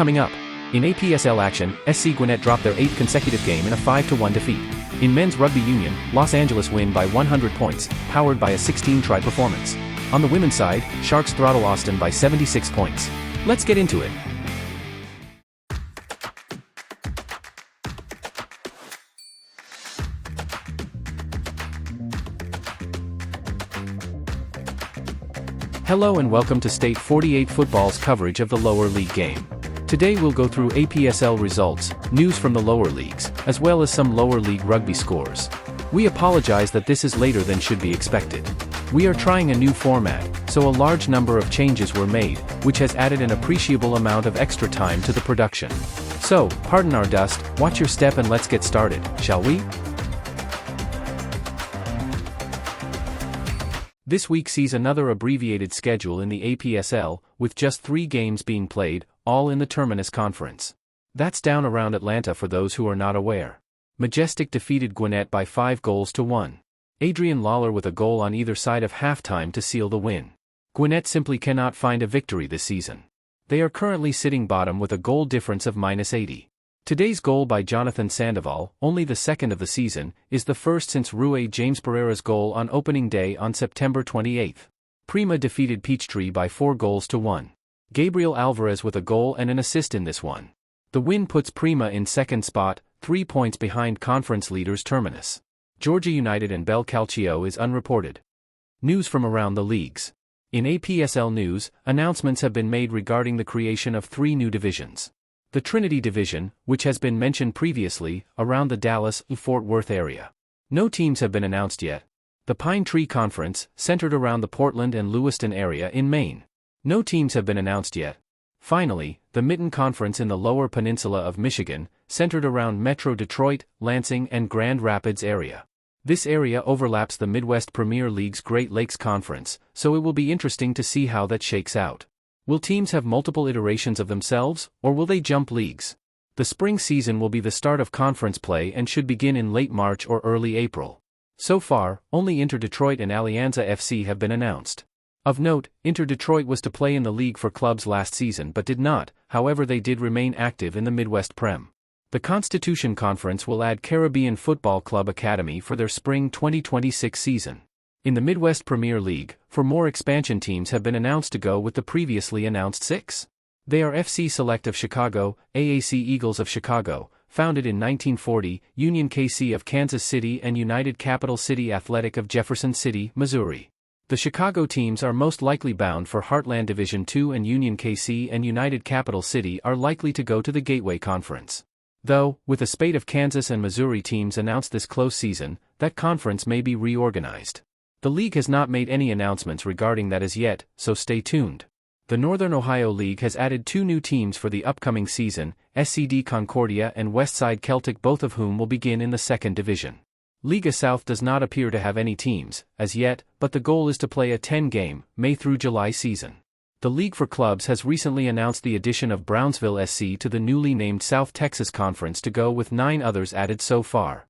Coming up. In APSL action, SC Gwinnett dropped their 8th consecutive game in a 5-1 defeat. In men's rugby union, Los Angeles win by 100 points, powered by a 16-try performance. On the women's side, Sharks throttle Austin by 76 points. Let's get into it. Hello and welcome to State 48 Football's coverage of the lower league game. Today we'll go through APSL results, news from the lower leagues, as well as some lower league rugby scores. We apologize that this is later than should be expected. We are trying a new format, so a large number of changes were made, which has added an appreciable amount of extra time to the production. So, pardon our dust, watch your step and let's get started, shall we? This week sees another abbreviated schedule in the APSL, with just 3 games being played, all in the Terminus Conference. That's down around Atlanta for those who are not aware. Majestic defeated Gwinnett by 5-1. Adrian Lawler with a goal on either side of halftime to seal the win. Gwinnett simply cannot find a victory this season. They are currently sitting bottom with a goal difference of -80. Today's goal by Jonathan Sandoval, only the second of the season, is the first since Rue James Pereira's goal on opening day on September 28. Prima defeated Peachtree by 4-1. Gabriel Alvarez with a goal and an assist in this one. The win puts Prima in second spot, 3 points behind conference leaders Terminus. Georgia United and Bel Calcio is unreported. News from around the leagues. In APSL news, announcements have been made regarding the creation of 3 new divisions. The Trinity Division, which has been mentioned previously, around the Dallas-Fort Worth area. No teams have been announced yet. The Pine Tree Conference, centered around the Portland and Lewiston area in Maine. No teams have been announced yet. Finally, the Mitten Conference in the Lower Peninsula of Michigan, centered around Metro Detroit, Lansing and Grand Rapids area. This area overlaps the Midwest Premier League's Great Lakes Conference, so it will be interesting to see how that shakes out. Will teams have multiple iterations of themselves, or will they jump leagues? The spring season will be the start of conference play and should begin in late March or early April. So far, only Inter Detroit and Alianza FC have been announced. Of note, Inter Detroit was to play in the league for clubs last season but did not, however they did remain active in the Midwest Prem. The Constitution Conference will add Caribbean Football Club Academy for their spring 2026 season. In the Midwest Premier League, 4 more expansion teams have been announced to go with the previously announced 6. They are FC Select of Chicago, AAC Eagles of Chicago, founded in 1940, Union KC of Kansas City and United Capital City Athletic of Jefferson City, Missouri. The Chicago teams are most likely bound for Heartland Division II and Union KC and United Capital City are likely to go to the Gateway Conference. Though, with a spate of Kansas and Missouri teams announced this close season, that conference may be reorganized. The league has not made any announcements regarding that as yet, so stay tuned. The Northern Ohio League has added 2 new teams for the upcoming season, SCD Concordia and Westside Celtic, both of whom will begin in the 2nd division. Liga South does not appear to have any teams, as yet, but the goal is to play a 10-game, May through July season. The League for Clubs has recently announced the addition of Brownsville SC to the newly named South Texas Conference to go with 9 others added so far.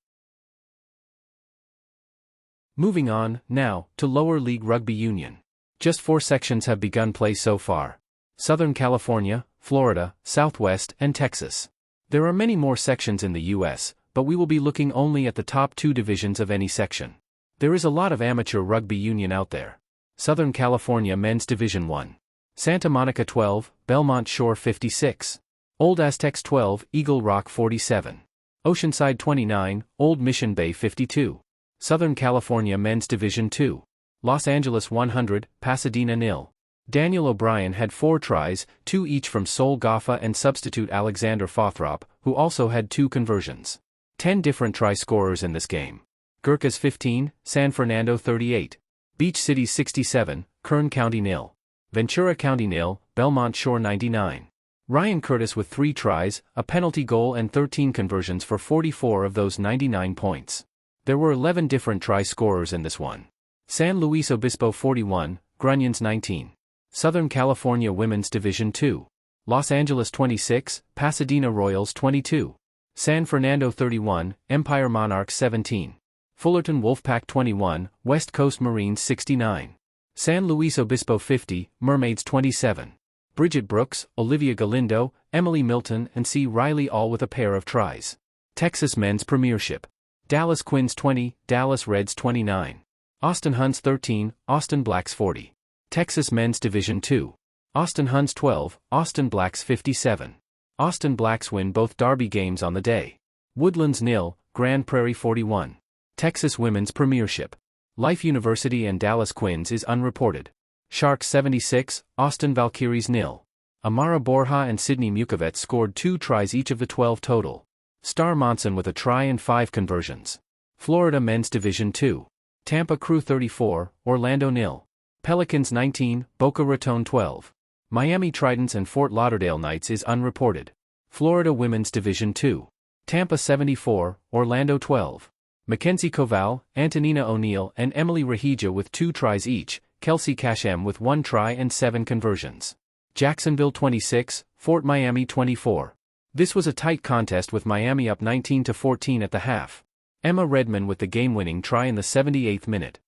Moving on, now, to lower league rugby union. Just 4 sections have begun play so far. Southern California, Florida, Southwest, and Texas. There are many more sections in the U.S., but we will be looking only at the top 2 divisions of any section. There is a lot of amateur rugby union out there. Southern California Men's Division 1. Santa Monica 12, Belmont Shore 56. Old Aztecs 12, Eagle Rock 47. Oceanside 29, Old Mission Bay 52. Southern California Men's Division 2. Los Angeles 100, Pasadena 0. Daniel O'Brien had 4 tries, 2 each from Sol Gaffa and substitute Alexander Fothrop, who also had 2 conversions. 10 different try scorers in this game. Gurkhas 15, San Fernando 38. Beach City 67, Kern County 0. Ventura County 0, Belmont Shore 99. Ryan Curtis with 3 tries, a penalty goal and 13 conversions for 44 of those 99 points. There were 11 different try scorers in this one. San Luis Obispo 41, Grunions 19. Southern California Women's Division 2. Los Angeles 26, Pasadena Royals 22. San Fernando 31, Empire Monarchs 17. Fullerton Wolfpack 21, West Coast Marines 69. San Luis Obispo 50, Mermaids 27. Bridget Brooks, Olivia Galindo, Emily Milton and C. Riley all with a pair of tries. Texas Men's Premiership. Dallas Quins 20, Dallas Reds 29. Austin Huns 13, Austin Blacks 40. Texas Men's Division II. Austin Huns 12, Austin Blacks 57. Austin Blacks win both derby games on the day. Woodlands 0, Grand Prairie 41. Texas Women's Premiership. Life University and Dallas Quins is unreported. Sharks 76, Austin Valkyries 0. Amara Borja and Sydney Mukovet scored 2 tries each of the 12 total. Star Monson with a try and 5 conversions. Florida Men's Division II. Tampa Crew 34, Orlando 0. Pelicans 19, Boca Raton 12. Miami Tridents and Fort Lauderdale Knights is unreported. Florida Women's Division II. Tampa 74, Orlando 12. Mackenzie Koval, Antonina O'Neill and Emily Rahija with 2 tries each, Kelsey Cashem with 1 try and 7 conversions. Jacksonville 26, Fort Miami 24. This was a tight contest with Miami up 19-14 at the half. Emma Redman with the game-winning try in the 78th minute.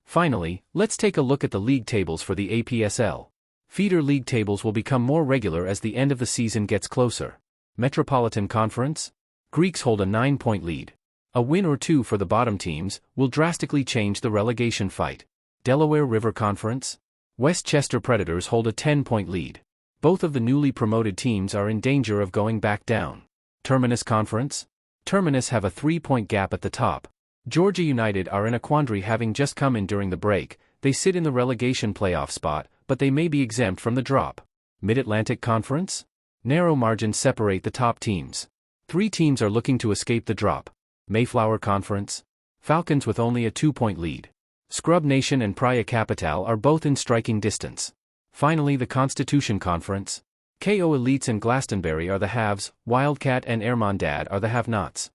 Finally, let's take a look at the league tables for the APSL. Feeder league tables will become more regular as the end of the season gets closer. Metropolitan Conference? Greeks hold a 9-point lead. A win or 2 for the bottom teams will drastically change the relegation fight. Delaware River Conference? Westchester Predators hold a 10-point lead. Both of the newly promoted teams are in danger of going back down. Terminus Conference? Terminus have a 3-point gap at the top. Georgia United are in a quandary having just come in during the break. They sit in the relegation playoff spot, but they may be exempt from the drop. Mid-Atlantic Conference? Narrow margins separate the top teams. 3 teams are looking to escape the drop. Mayflower Conference? Falcons with only a 2-point lead. Scrub Nation and Praia Capital are both in striking distance. Finally, the Constitution Conference. KO Elites and Glastonbury are the haves, Wildcat and Hermandad are the have-nots.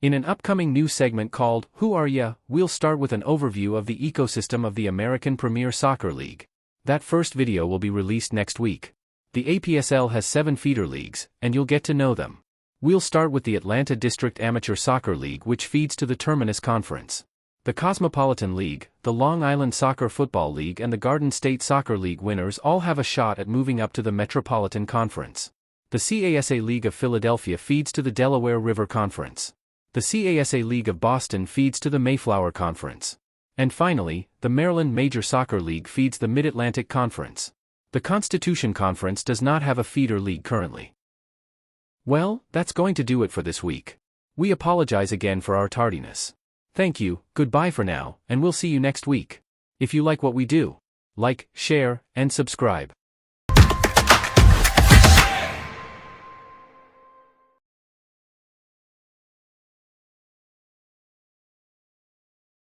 In an upcoming new segment called Who Are Ya?, we'll start with an overview of the ecosystem of the American Premier Soccer League. That first video will be released next week. The APSL has 7 feeder leagues, and you'll get to know them. We'll start with the Atlanta District Amateur Soccer League, which feeds to the Terminus Conference. The Cosmopolitan League, the Long Island Soccer Football League and the Garden State Soccer League winners all have a shot at moving up to the Metropolitan Conference. The CASA League of Philadelphia feeds to the Delaware River Conference. The CASA League of Boston feeds to the Mayflower Conference. And finally, the Maryland Major Soccer League feeds the Mid-Atlantic Conference. The Constitution Conference does not have a feeder league currently. Well, that's going to do it for this week. We apologize again for our tardiness. Thank you, goodbye for now, and we'll see you next week. If you like what we do, like, share, and subscribe.